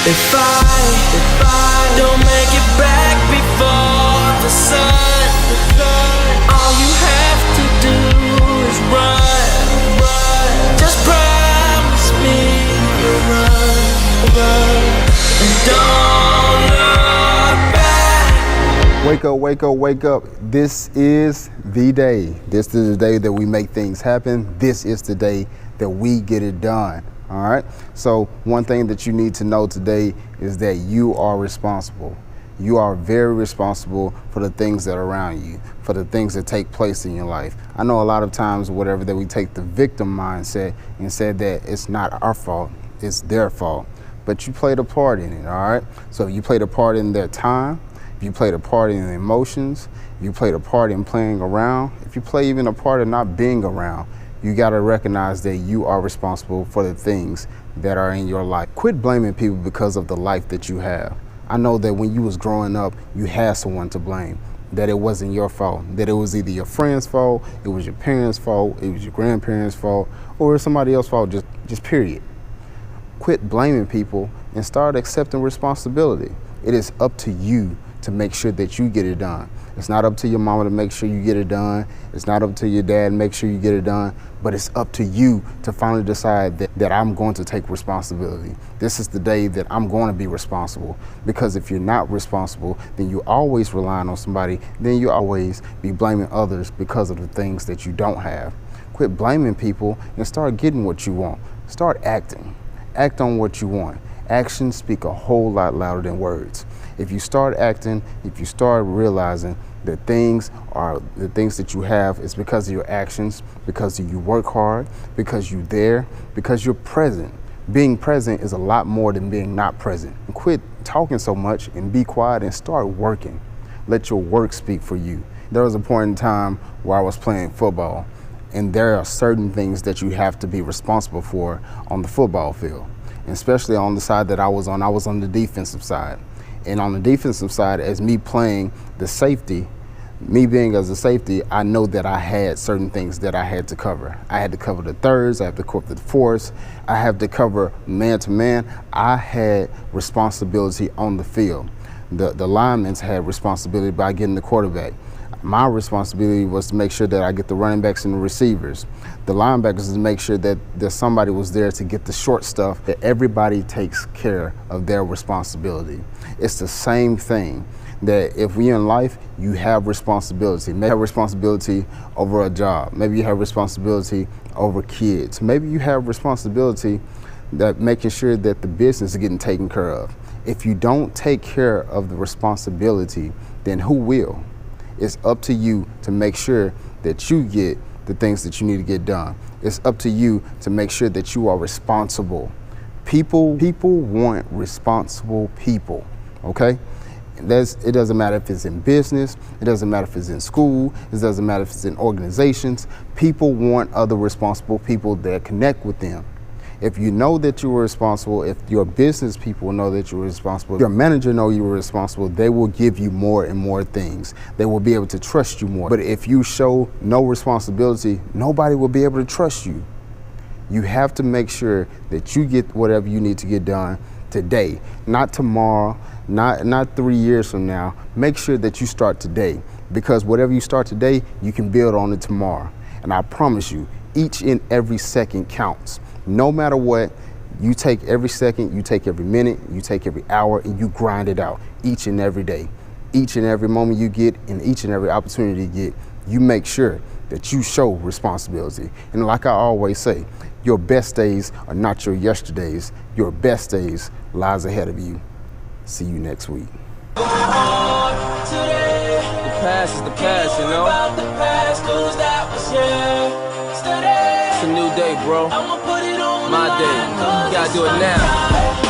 If I don't make it back before the sun, all you have to do is run. Just promise me you'll run, and don't look back. Wake up, wake up, wake up. This is the day. This is the day that we make things happen. This is the day that we get it done. All right. So one thing that you need to know today is that you are responsible. You are very responsible for the things that are around you, for the things that take place in your life. I know a lot of times whatever that we take the victim mindset and said that it's not our fault, it's their fault. But you played a part in it, all right? So if you played a part in their time, if you played a part in their emotions, if you played a part in playing around, if you play even a part in not being around, you got to recognize that you are responsible for the things that are in your life. Quit blaming people because of the life that you have. I know that when you was growing up, you had someone to blame, that it wasn't your fault, that it was either your friend's fault, it was your parents' fault, it was your grandparents' fault, or somebody else's fault, just period. Quit blaming people and start accepting responsibility. It is up to you to make sure that you get it done. It's not up to your mama to make sure you get it done. It's not up to your dad to make sure you get it done, but it's up to you to finally decide that I'm going to take responsibility. This is the day that I'm going to be responsible, because if you're not responsible, then you always relying on somebody, then you always be blaming others because of the things that you don't have. Quit blaming people and start getting what you want. Start acting. Act on what you want. Actions speak a whole lot louder than words. If you start acting, if you start realizing that things are the things that you have, it's because of your actions, because you work hard, because you're there, because you're present. Being present is a lot more than being not present. Quit talking so much and be quiet and start working. Let your work speak for you. There was a point in time where I was playing football, and there are certain things that you have to be responsible for on the football field, and especially on the side that I was on the defensive side. And on the defensive side, as me playing the safety, me being as a safety, I know that I had certain things that I had to cover. I had to cover the thirds, I had to cover the fourths, I had to cover man to man. I had responsibility on the field. The linemen had responsibility by getting the quarterback. My responsibility was to make sure that I get the running backs and the receivers. The linebackers is to make sure that somebody was there to get the short stuff, that everybody takes care of their responsibility. It's the same thing, that if we in life, you have responsibility. Maybe you have responsibility over a job. Maybe you have responsibility over kids. Maybe you have responsibility that making sure that the business is getting taken care of. If you don't take care of the responsibility, then who will? It's up to you to make sure that you get the things that you need to get done. It's up to you to make sure that you are responsible. People want responsible people, okay? It doesn't matter if it's in business, it doesn't matter if it's in school, it doesn't matter if it's in organizations. People want other responsible people that connect with them. If you know that you were responsible, if your business people know that you were responsible, your manager know you were responsible, they will give you more and more things. They will be able to trust you more. But if you show no responsibility, nobody will be able to trust you. You have to make sure that you get whatever you need to get done today, not tomorrow, not 3 years from now. Make sure that you start today, because whatever you start today, you can build on it tomorrow. And I promise you, each and every second counts. No matter what, you take every second, you take every minute, you take every hour, and you grind it out each and every day. Each and every moment you get and each and every opportunity you get, you make sure that you show responsibility. And like I always say, your best days are not your yesterdays. Your best days lies ahead of you. See you next week. The past is the past, you know? It's a new day, bro. My day. You gotta do it now.